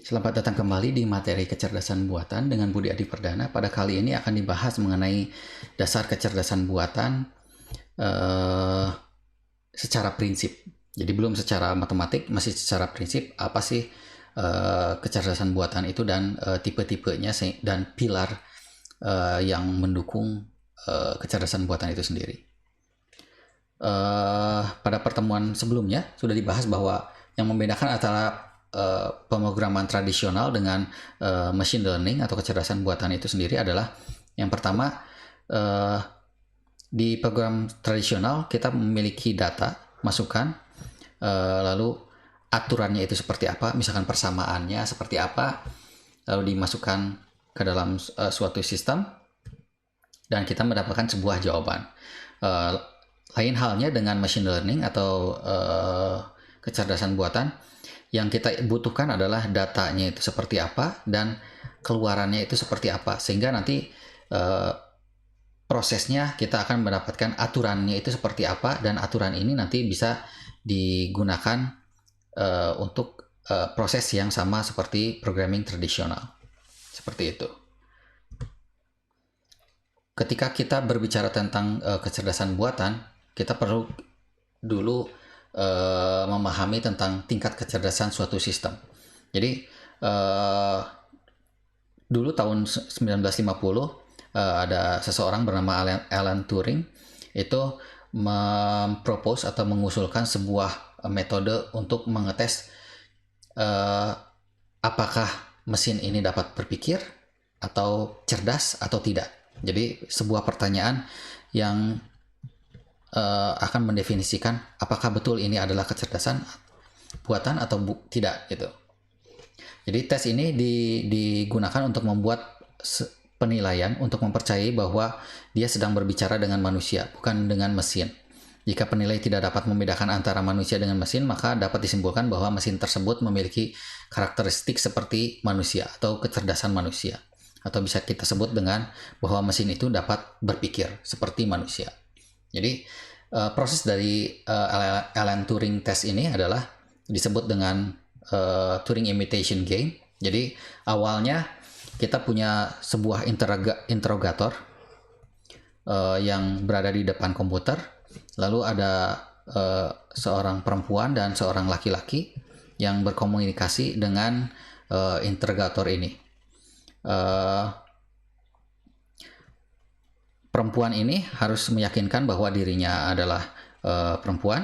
Selamat datang kembali di materi kecerdasan buatan dengan Budi Adi Perdana. Pada kali ini akan dibahas mengenai dasar kecerdasan buatan secara prinsip. Jadi belum secara matematik, masih secara prinsip apa sih kecerdasan buatan itu dan tipe-tipenya dan pilar yang mendukung kecerdasan buatan itu sendiri. Pada pertemuan sebelumnya sudah dibahas bahwa yang membedakan antara pemrograman tradisional dengan machine learning atau kecerdasan buatan itu sendiri adalah yang pertama, di program tradisional kita memiliki data masukan, lalu aturannya itu seperti apa, misalkan persamaannya seperti apa, lalu dimasukkan ke dalam suatu sistem dan kita mendapatkan sebuah jawaban. Lain halnya dengan machine learning atau kecerdasan buatan. Yang kita butuhkan adalah datanya itu seperti apa dan keluarannya itu seperti apa, sehingga nanti prosesnya kita akan mendapatkan aturannya itu seperti apa, dan aturan ini nanti bisa digunakan untuk proses yang sama seperti programming tradisional. Seperti itu. Ketika kita berbicara tentang kecerdasan buatan, kita perlu dulu memahami tentang tingkat kecerdasan suatu sistem. Jadi dulu tahun 1950 ada seseorang bernama Alan Turing itu mempropose atau mengusulkan sebuah metode untuk mengetes apakah mesin ini dapat berpikir atau cerdas atau tidak. Jadi sebuah pertanyaan yang akan mendefinisikan apakah betul ini adalah kecerdasan buatan atau tidak gitu. Jadi tes ini digunakan untuk membuat penilaian untuk mempercayai bahwa dia sedang berbicara dengan manusia, bukan dengan mesin. Jika penilai tidak dapat membedakan antara manusia dengan mesin, maka dapat disimpulkan bahwa mesin tersebut memiliki karakteristik seperti manusia atau kecerdasan manusia. Atau bisa kita sebut dengan bahwa mesin itu dapat berpikir seperti manusia. Jadi proses dari Alan Turing test ini adalah disebut dengan Turing imitation game. Jadi awalnya kita punya sebuah interrogator yang berada di depan komputer, lalu ada seorang perempuan dan seorang laki-laki yang berkomunikasi dengan interrogator ini. Perempuan ini harus meyakinkan bahwa dirinya adalah perempuan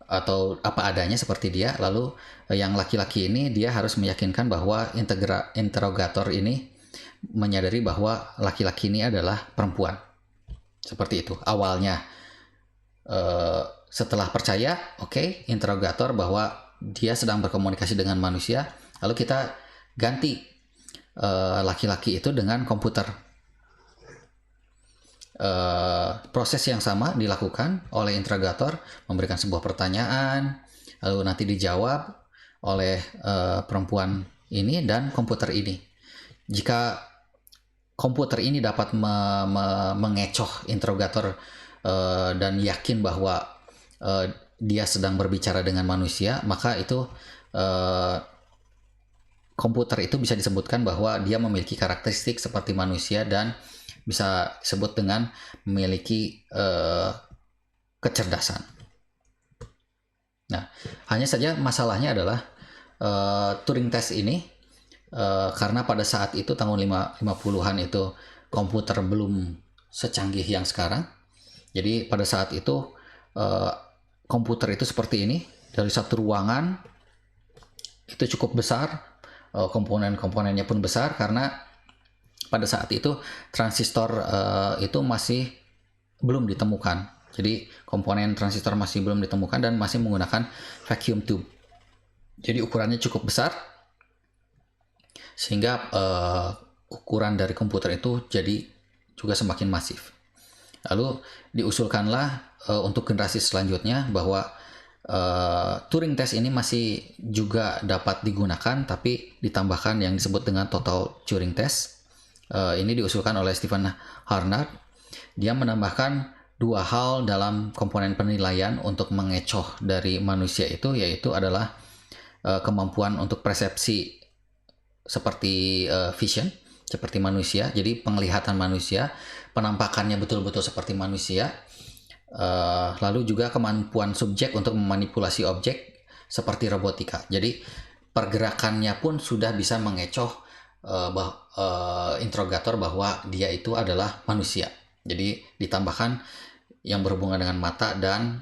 atau apa adanya seperti dia. Lalu yang laki-laki ini dia harus meyakinkan bahwa interrogator ini menyadari bahwa laki-laki ini adalah perempuan. Seperti itu awalnya. Setelah percaya, oke, interrogator bahwa dia sedang berkomunikasi dengan manusia, lalu kita ganti laki-laki itu dengan komputer. Proses yang sama dilakukan oleh interrogator, memberikan sebuah pertanyaan, lalu nanti dijawab oleh perempuan ini dan komputer ini. Jika komputer ini dapat mengecoh interrogator dan yakin bahwa dia sedang berbicara dengan manusia, maka itu komputer itu bisa disebutkan bahwa dia memiliki karakteristik seperti manusia dan bisa disebut dengan memiliki kecerdasan. Nah, hanya saja masalahnya adalah Turing test ini karena pada saat itu tahun 50-an itu komputer belum secanggih yang sekarang. Jadi pada saat itu komputer itu seperti ini, dari satu ruangan itu cukup besar, komponen-komponennya pun besar karena pada saat itu transistor itu masih belum ditemukan. Jadi komponen transistor masih belum ditemukan dan masih menggunakan vacuum tube. Jadi ukurannya cukup besar sehingga ukuran dari komputer itu jadi juga semakin masif. Lalu diusulkanlah untuk generasi selanjutnya bahwa Turing test ini masih juga dapat digunakan, tapi ditambahkan yang disebut dengan total Turing test. Ini diusulkan oleh Stephen Harnard. Dia menambahkan dua hal dalam komponen penilaian untuk mengecoh dari manusia itu, yaitu adalah kemampuan untuk persepsi seperti vision, seperti manusia. Jadi penglihatan manusia, penampakannya betul-betul seperti manusia. Lalu juga kemampuan subjek untuk memanipulasi objek seperti robotika. Jadi pergerakannya pun sudah bisa mengecoh interrogator bahwa dia itu adalah manusia. Jadi ditambahkan yang berhubungan dengan mata dan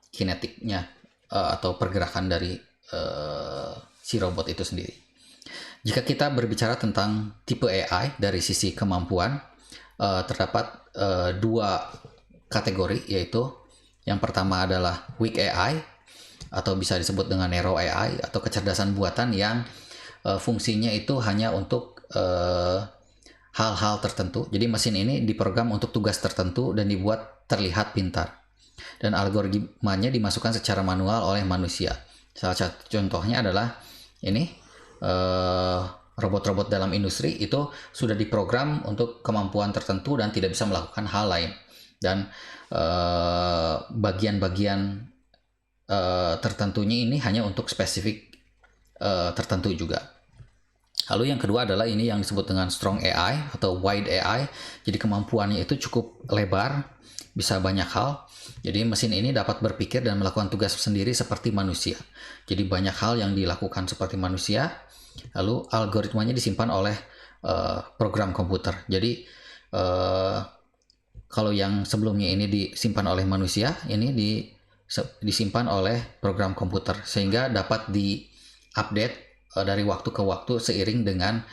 kinetiknya atau pergerakan dari si robot itu sendiri. Jika kita berbicara tentang tipe AI dari sisi kemampuan, terdapat dua kategori, yaitu yang pertama adalah weak AI atau bisa disebut dengan narrow AI atau kecerdasan buatan yang fungsinya itu hanya untuk hal-hal tertentu. Jadi mesin ini diprogram untuk tugas tertentu dan dibuat terlihat pintar. Dan algoritmanya dimasukkan secara manual oleh manusia. Salah satu contohnya adalah ini, robot-robot dalam industri itu sudah diprogram untuk kemampuan tertentu dan tidak bisa melakukan hal lain. Dan bagian-bagian tertentunya ini hanya untuk spesifik tertentu juga. Lalu yang kedua adalah ini yang disebut dengan strong AI atau wide AI. Jadi kemampuannya itu cukup lebar, bisa banyak hal. Jadi mesin ini dapat berpikir dan melakukan tugas sendiri seperti manusia. Jadi banyak hal yang dilakukan seperti manusia. Lalu algoritmanya disimpan oleh program komputer. Jadi kalau yang sebelumnya ini disimpan oleh manusia, ini disimpan oleh program komputer sehingga dapat diupdate dari waktu ke waktu seiring dengan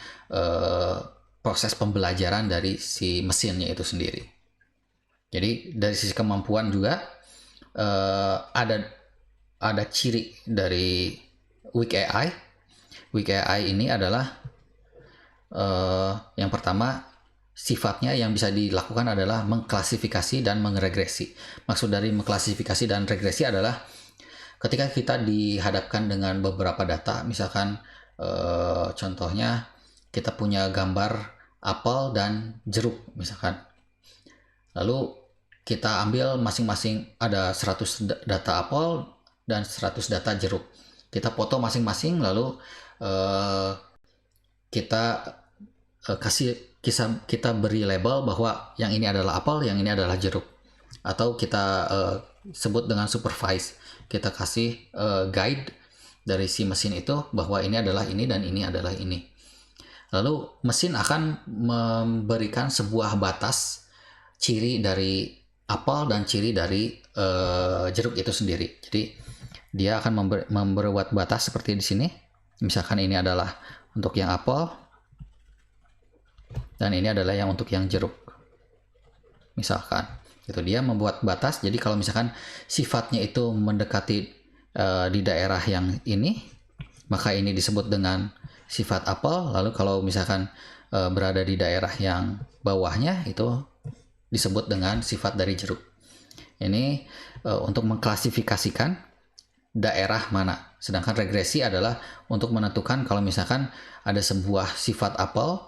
proses pembelajaran dari si mesinnya itu sendiri. Jadi dari sisi kemampuan juga ada ciri dari weak AI. Weak AI ini adalah yang pertama, sifatnya yang bisa dilakukan adalah mengklasifikasi dan mengregresi. Maksud dari mengklasifikasi dan regresi adalah ketika kita dihadapkan dengan beberapa data, misalkan contohnya kita punya gambar apel dan jeruk misalkan. Lalu kita ambil masing-masing, ada 100 data apel dan 100 data jeruk. Kita foto masing-masing, lalu kita beri label bahwa yang ini adalah apel, yang ini adalah jeruk. Atau kita sebut dengan supervise. Kita kasih guide dari si mesin itu bahwa ini adalah ini dan ini adalah ini. Lalu mesin akan memberikan sebuah batas ciri dari apel dan ciri dari jeruk itu sendiri. Jadi dia akan membuat batas seperti di sini. Misalkan ini adalah untuk yang apel dan ini adalah yang untuk yang jeruk. Misalkan itu dia membuat batas. Jadi kalau misalkan sifatnya itu mendekati di daerah yang ini, maka ini disebut dengan sifat apel. Lalu kalau misalkan berada di daerah yang bawahnya, itu disebut dengan sifat dari jeruk. Ini untuk mengklasifikasikan daerah mana. Sedangkan regresi adalah untuk menentukan kalau misalkan ada sebuah sifat apel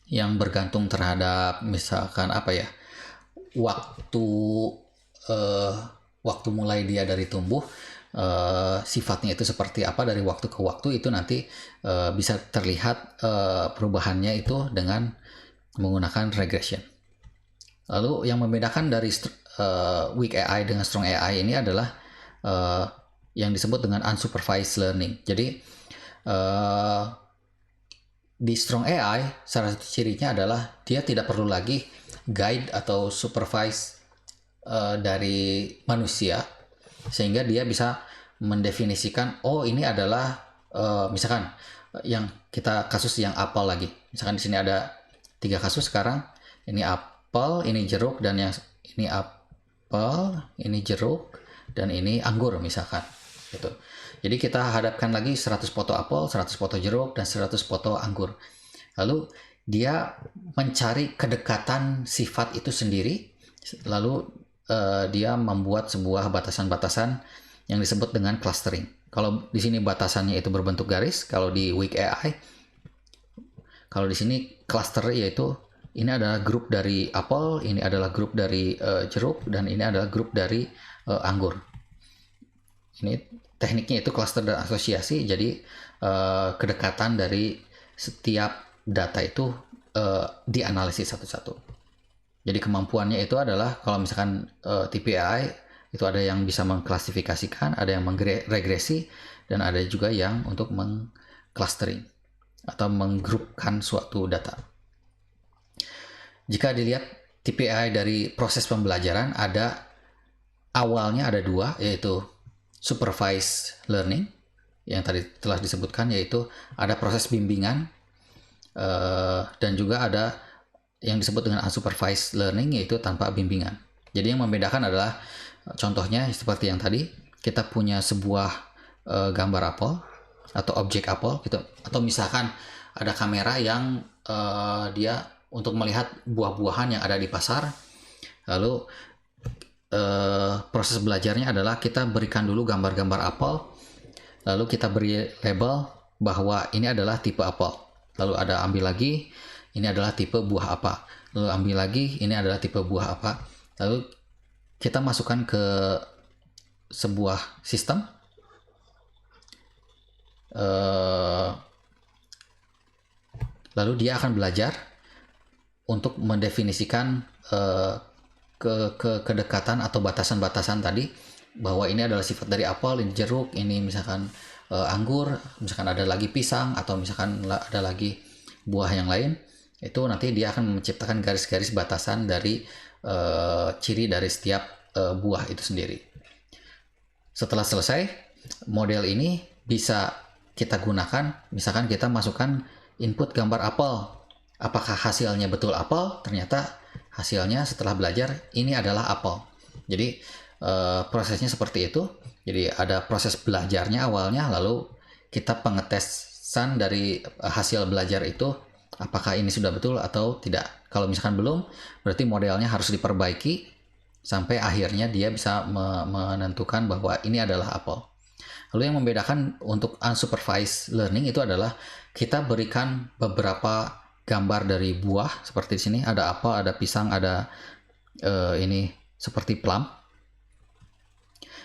yang bergantung terhadap misalkan waktu mulai dia dari tumbuh, sifatnya itu seperti apa dari waktu ke waktu, itu nanti bisa terlihat perubahannya itu dengan menggunakan regression. Lalu yang membedakan dari weak AI dengan strong AI ini adalah yang disebut dengan unsupervised learning. Jadi di strong AI salah satu cirinya adalah dia tidak perlu lagi guide atau supervise dari manusia, sehingga dia bisa mendefinisikan, oh ini adalah misalkan yang kita kasus yang apel lagi. Misalkan di sini ada 3 kasus sekarang. Ini apel, ini jeruk, dan yang ini apel, ini jeruk, dan ini anggur misalkan. Gitu. Jadi kita hadapkan lagi 100 foto apel, 100 foto jeruk, dan 100 foto anggur. Lalu dia mencari kedekatan sifat itu sendiri. Lalu dia membuat sebuah batasan-batasan yang disebut dengan clustering. Kalau di sini batasannya itu berbentuk garis, kalau di weak AI, kalau di sini cluster yaitu ini adalah grup dari apel, ini adalah grup dari jeruk, dan ini adalah grup dari anggur. Ini tekniknya itu cluster dan asosiasi. Jadi kedekatan dari setiap data itu dianalisis satu-satu. Jadi kemampuannya itu adalah kalau misalkan tipe AI itu ada yang bisa mengklasifikasikan, ada yang mengregresi, dan ada juga yang untuk mengclustering atau menggrupkan suatu data. Jika dilihat tipe AI dari proses pembelajaran, awalnya ada dua, yaitu supervised learning yang tadi telah disebutkan, yaitu ada proses bimbingan, dan juga ada yang disebut dengan unsupervised learning, yaitu tanpa bimbingan. Jadi yang membedakan adalah contohnya seperti yang tadi, kita punya sebuah gambar apel atau objek apel gitu, atau misalkan ada kamera yang dia untuk melihat buah-buahan yang ada di pasar. Lalu proses belajarnya adalah kita berikan dulu gambar-gambar apel, lalu kita beri label bahwa ini adalah tipe apel, lalu ada ambil lagi ini adalah tipe buah apa, lalu ambil lagi ini adalah tipe buah apa, lalu kita masukkan ke sebuah sistem, lalu dia akan belajar untuk mendefinisikan kedekatan atau batasan-batasan tadi, bahwa ini adalah sifat dari apel, ini jeruk, ini misalkan anggur, misalkan ada lagi pisang, atau misalkan ada lagi buah yang lain. Itu nanti dia akan menciptakan garis-garis batasan dari ciri dari setiap buah itu sendiri. Setelah selesai, model ini bisa kita gunakan, misalkan kita masukkan input gambar apel, apakah hasilnya betul apel? Ternyata hasilnya setelah belajar ini adalah apel. Jadi prosesnya seperti itu. Jadi ada proses belajarnya awalnya, lalu kita pengetesan dari hasil belajar itu, apakah ini sudah betul atau tidak. Kalau misalkan belum, berarti modelnya harus diperbaiki sampai akhirnya dia bisa menentukan bahwa ini adalah apel. Lalu yang membedakan untuk unsupervised learning itu adalah kita berikan beberapa gambar dari buah, seperti di sini ada apel, ada pisang, ada ini seperti plum.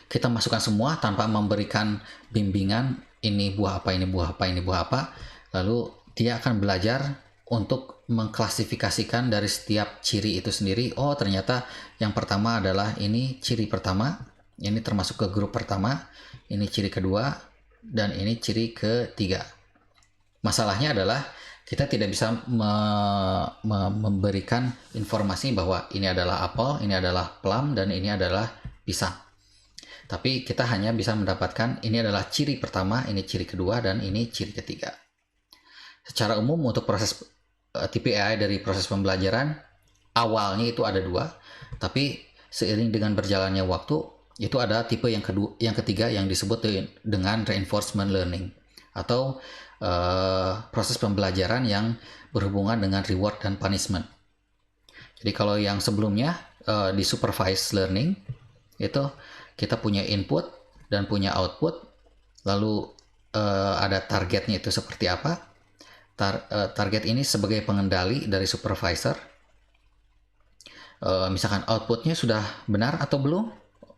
Kita masukkan semua tanpa memberikan bimbingan, ini buah apa, ini buah apa, ini buah apa. Lalu dia akan belajar untuk mengklasifikasikan dari setiap ciri itu sendiri. Oh, ternyata yang pertama adalah ini ciri pertama, ini termasuk ke grup pertama, ini ciri kedua, dan ini ciri ketiga. Masalahnya adalah kita tidak bisa memberikan informasi bahwa ini adalah apel, ini adalah plum, dan ini adalah pisang. Tapi kita hanya bisa mendapatkan ini adalah ciri pertama, ini ciri kedua, dan ini ciri ketiga. Secara umum untuk proses tipe AI dari proses pembelajaran, awalnya itu ada dua, tapi seiring dengan berjalannya waktu, itu ada tipe yang ketiga yang disebut dengan reinforcement learning, atau proses pembelajaran yang berhubungan dengan reward dan punishment. Jadi kalau yang sebelumnya di supervised learning itu kita punya input dan punya output, lalu ada targetnya itu seperti apa. Target ini sebagai pengendali dari supervisor. Misalkan outputnya sudah benar atau belum?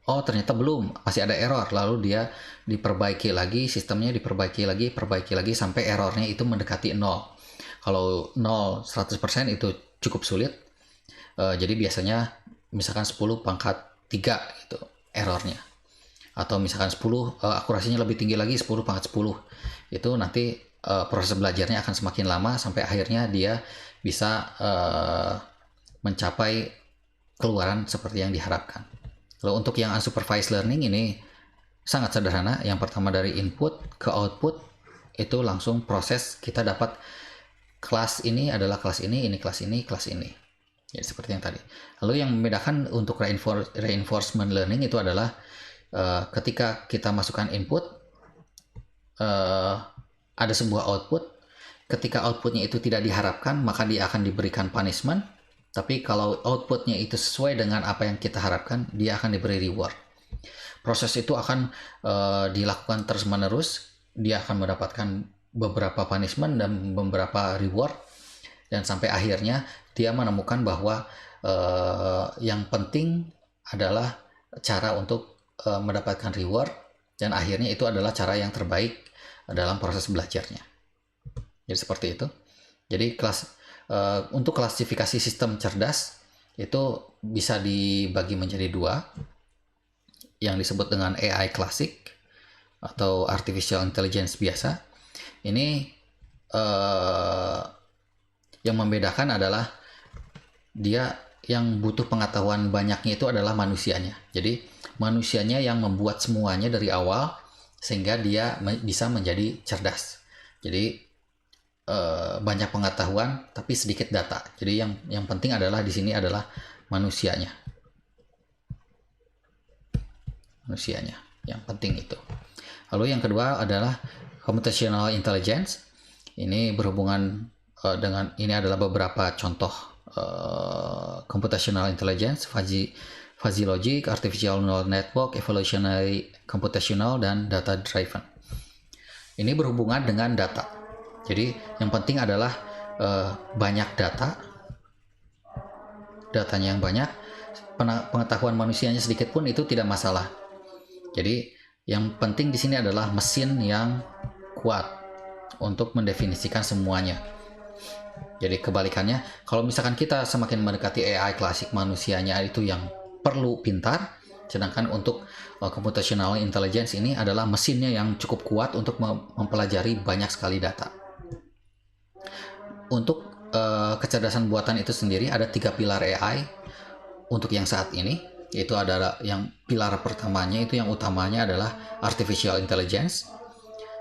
Oh, ternyata belum, masih ada error. Lalu dia diperbaiki lagi, sistemnya diperbaiki lagi sampai errornya itu mendekati 0. Kalau 0 100% itu cukup sulit. Jadi biasanya misalkan 10 pangkat 3 gitu errornya. Atau misalkan 10 akurasinya lebih tinggi lagi, 10 pangkat 10. Itu nanti proses belajarnya akan semakin lama sampai akhirnya dia bisa mencapai keluaran seperti yang diharapkan. Lalu untuk yang unsupervised learning ini sangat sederhana. Yang pertama dari input ke output itu langsung proses, kita dapat kelas ini adalah kelas ini kelas ini, kelas ini. Ya, seperti yang tadi. Lalu yang membedakan untuk reinforcement learning itu adalah ketika kita masukkan input, ada sebuah output. Ketika outputnya itu tidak diharapkan, maka dia akan diberikan punishment. Tapi kalau outputnya itu sesuai dengan apa yang kita harapkan, dia akan diberi reward. Proses itu akan dilakukan terus-menerus. Dia akan mendapatkan beberapa punishment dan beberapa reward. Dan sampai akhirnya dia menemukan bahwa yang penting adalah cara untuk mendapatkan reward dan akhirnya itu adalah cara yang terbaik dalam proses belajarnya. Jadi seperti itu. Jadi untuk klasifikasi sistem cerdas itu bisa dibagi menjadi dua, yang disebut dengan AI klasik atau artificial intelligence biasa. Ini yang membedakan adalah dia yang butuh pengetahuan banyaknya itu adalah manusianya. Jadi manusianya yang membuat semuanya dari awal sehingga dia bisa menjadi cerdas. Jadi banyak pengetahuan tapi sedikit data. Jadi yang penting adalah di sini adalah manusianya. Manusianya yang penting itu. Lalu yang kedua adalah computational intelligence. Ini berhubungan dengan, ini adalah beberapa contoh computational intelligence: fuzzy logic, artificial neural network, evolutionary computational, dan data driven. Ini berhubungan dengan data. Jadi yang penting adalah banyak datanya yang banyak, pengetahuan manusianya sedikit pun itu tidak masalah. Jadi yang penting di sini adalah mesin yang kuat untuk mendefinisikan semuanya. Jadi kebalikannya, kalau misalkan kita semakin mendekati AI klasik, manusianya itu yang perlu pintar, sedangkan untuk computational intelligence ini adalah mesinnya yang cukup kuat untuk mempelajari banyak sekali data. Untuk kecerdasan buatan itu sendiri ada 3 pilar AI untuk yang saat ini, yaitu adalah yang pilar pertamanya itu yang utamanya adalah artificial intelligence.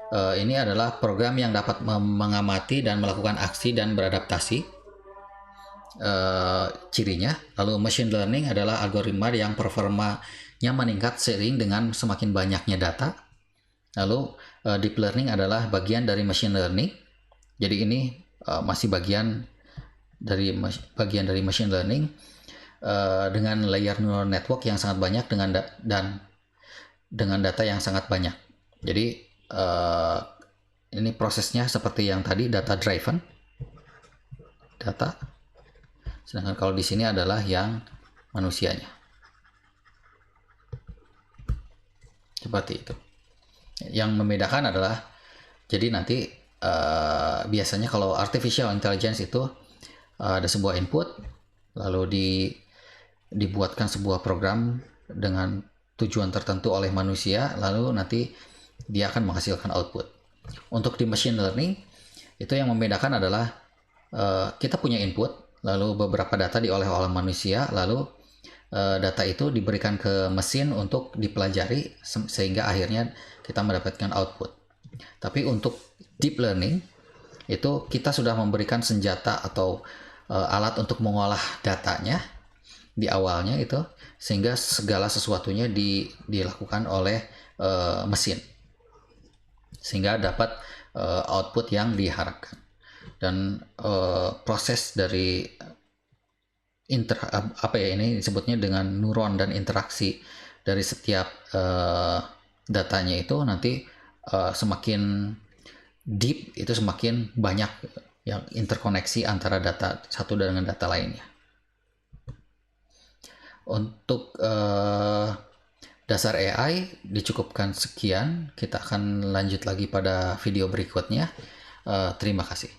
Ini adalah program yang dapat mengamati dan melakukan aksi dan beradaptasi, cirinya. Lalu machine learning adalah algoritma yang performanya meningkat seiring dengan semakin banyaknya data. Lalu deep learning adalah bagian dari machine learning. Jadi ini masih bagian dari machine learning dengan layer neural network yang sangat banyak dengan data yang sangat banyak. Jadi ini prosesnya seperti yang tadi, data driven, data. Sedangkan kalau di sini adalah yang manusianya. Seperti itu. Yang membedakan adalah, jadi nanti biasanya kalau artificial intelligence itu ada sebuah input, lalu dibuatkan sebuah program dengan tujuan tertentu oleh manusia, lalu nanti dia akan menghasilkan output. Untuk di machine learning, itu yang membedakan adalah kita punya input, lalu beberapa data diolah oleh manusia, lalu data itu diberikan ke mesin untuk dipelajari sehingga akhirnya kita mendapatkan output. Tapi untuk deep learning itu kita sudah memberikan senjata atau alat untuk mengolah datanya di awalnya itu, sehingga segala sesuatunya dilakukan oleh mesin sehingga dapat output yang diharapkan. Dan proses dari ini disebutnya dengan neuron dan interaksi dari setiap datanya itu nanti semakin deep itu semakin banyak yang interkoneksi antara data satu dengan data lainnya. Untuk dasar AI dicukupkan sekian. Kita akan lanjut lagi pada video berikutnya. Terima kasih.